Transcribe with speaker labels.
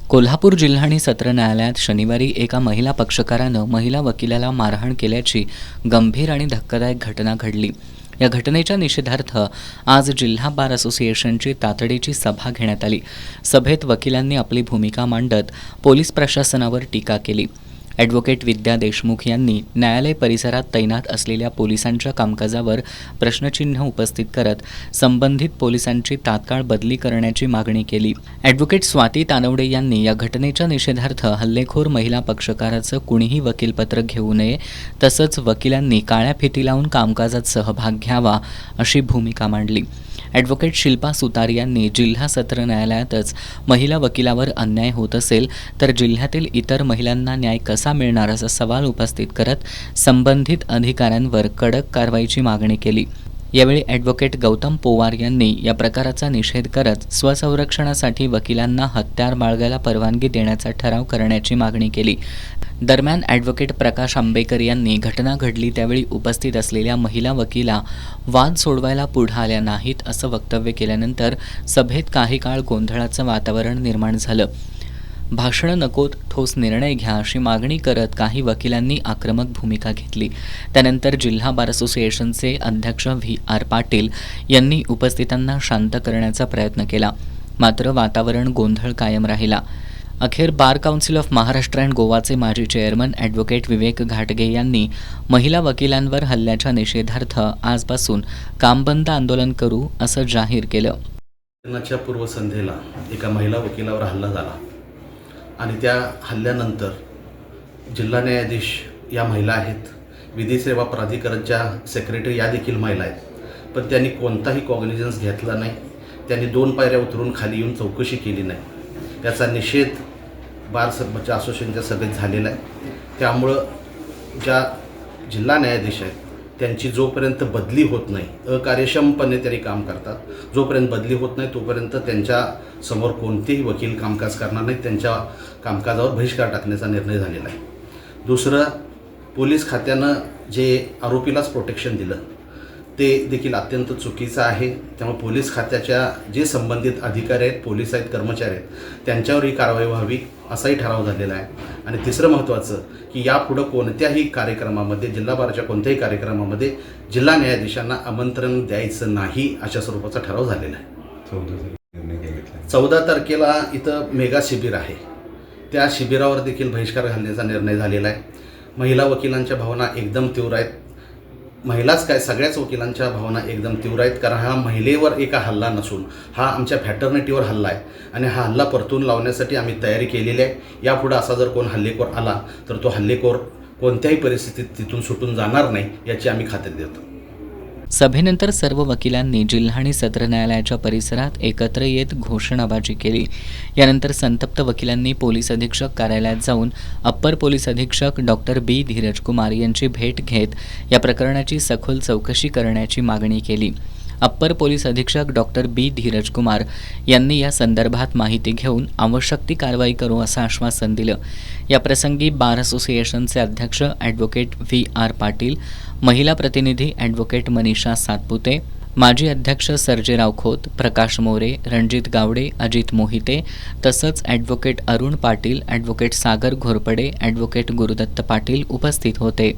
Speaker 1: कोल्हापूर जिल्हा आणि सत्र न्यायालयात शनिवारी एका महिला पक्षकारानं महिला वकिलाला मारहाण केल्याची गंभीर आणि धक्कादायक घटना घडली. या घटनेच्या निषेधार्थ आज जिल्हा बार असोसिएशनची तातडीची सभा घेण्यात आली. सभेत वकिलांनी आपली भूमिका मांडत पोलीस प्रशासनावर टीका केली. ॲडव्होकेट विद्या देशमुख यांनी न्यायालय परिसरात तैनात असलेल्या पोलिसांच्या कामकाजावर प्रश्नचिन्ह उपस्थित करत संबंधित पोलिसांची तात्काळ बदली करण्याची मागणी केली. ॲडव्होकेट स्वाती तानवडे यांनी या घटनेच्या निषेधार्थ हल्लेखोर महिला पक्षकाराचं कुणीही वकीलपत्र घेऊ नये, तसंच वकिलांनी काळ्या फिती लावून कामकाजात सहभाग घ्यावा अशी भूमिका मांडली. ॲडव्होकेट शिल्पा सुतार यांनी जिल्हा सत्र न्यायालयातच महिला वकिलावर अन्याय होत असेल तर जिल्ह्यातील इतर महिलांना न्याय कसा मिळणार असा सवाल उपस्थित करत संबंधित अधिकाऱ्यांवर कडक कारवाईची मागणी केली. यावेळी ॲडव्होकेट गौतम पोवार यांनी या प्रकाराचा निषेध करत स्वसंरक्षणासाठी वकिलांना हत्यार बाळगायला परवानगी देण्याचा ठराव करण्याची मागणी केली. दरम्यान ॲडव्होकेट प्रकाश आंबेकर यांनी घटना घडली त्यावेळी उपस्थित असलेल्या महिला वकिला वाद सोडवायला पुढे आल्या नाहीत असं वक्तव्य केल्यानंतर सभेत काही काळ गोंधळाचं वातावरण निर्माण झालं. भाषणं नकोत, ठोस निर्णय घ्या अशी मागणी करत काही वकिलांनी आक्रमक भूमिका घेतली. त्यानंतर जिल्हा बार असोसिएशनचे अध्यक्ष व्ही.आर. पाटील यांनी उपस्थितांना शांत करण्याचा प्रयत्न केला. मात्र वातावरण गोंधळ कायम राहिला. अखेर bar council of Maharashtra and गोवाचे माजी चेअरमन ॲडव्होकेट विवेक घाटगे यांनी महिला वकिलांवर हल्ल्याच्या निषेधार्थ आजपासून कामबंद आंदोलन करू असं जाहीर केलं.
Speaker 2: लग्नाच्या पूर्वसंध्येला एका महिला वकिलावर हल्ला झाला आणि त्या हल्ल्यानंतर जिल्हा न्यायाधीश या महिला आहेत, विधी सेवा प्राधिकरणच्या सेक्रेटरी या देखील महिला आहेत, पण त्यांनी कोणताही कॉग्निझन्स घेतला नाही. त्यांनी 2 पायऱ्या उतरून खाली येऊन चौकशी केली नाही. याचा निषेध बार असोसिएशनच्या सभेत झालेला आहे. त्यामुळं ज्या जिल्हा न्यायाधीश आहेत त्यांची जोपर्यंत बदली होत नाही, अकार्यक्षमपणे त्यांनी काम करतात, जोपर्यंत बदली होत नाही तोपर्यंत त्यांच्या समोर कोणतेही वकील कामकाज करणार नाही. त्यांच्या कामकाजावर बहिष्कार टाकण्याचा निर्णय झालेला आहे. दुसरं, पोलीस खात्यानं जे आरोपीलाच प्रोटेक्शन दिलं ते देखील अत्यंत चुकीचं आहे. त्यामुळे पोलीस खात्याच्या जे संबंधित अधिकारी आहेत, पोलीस आहेत, कर्मचारी आहेत, त्यांच्यावर ही कारवाई व्हावी असाही ठराव झालेला आहे. आणि तिसरं महत्त्वाचं की यापुढं कोणत्याही कार्यक्रमामध्ये, जिल्हा बारच्या कोणत्याही कार्यक्रमामध्ये जिल्हा न्यायाधीशांना आमंत्रण द्यायचं नाही अशा स्वरूपाचा ठराव झालेला आहे. 14 तारखेला इथं मेगा शिबिर आहे, त्या शिबिरावर देखील बहिष्कार घालण्याचा निर्णय झालेला आहे. महिला वकिलांच्या भावना एकदम तीव्र आहेत. महिलाच काय, सगळ्याच वकिलांच्या भावना एकदम तीव्र आहेत. कारण हा महिलेवर एका हल्ला नसून हा आमच्या फॅटर्निटीवर हल्ला आहे आणि हा हल्ला परतून लावण्यासाठी आम्ही तयारी केलेली आहे. यापुढं असा जर कोण हल्लेखोर आला तर तो हल्लेखोर कोणत्याही परिस्थितीत तिथून सुटून जाणार नाही याची आम्ही खात्री देतो.
Speaker 1: सभेनंतर सर्व वकिलांनी जिल्हा आणि सत्र न्यायालयाच्या परिसरात एकत्र येत घोषणाबाजी केली. यानंतर संतप्त वकिलांनी पोलीस अधीक्षक कार्यालयात जाऊन अप्पर पोलीस अधीक्षक डॉक्टर बी. धीरज कुमार यांची भेट घेत या प्रकरणाची सखोल चौकशी करण्याची मागणी केली. अप्पर पोलीस अधीक्षक डॉक्टर बी. धीरज कुमार यांनी या संदर्भात माहिती घेऊन आवश्यक ती कारवाई करू असं आश्वासन दिलं. या प्रसंगी बार असोसिएशनचे अध्यक्ष ॲडव्होकेट व्ही.आर. पाटील, महिला प्रतिनिधी ॲडव्होकेट मनीषा सातपुते, माजी अध्यक्ष सर्जेराव खोत, प्रकाश मोरे, रणजित गावडे, अजित मोहिते तसंच ॲडव्होकेट अरुण पाटील, ॲडव्होकेट सागर घोरपडे, ॲडव्होकेट गुरुदत्त पाटील उपस्थित होते.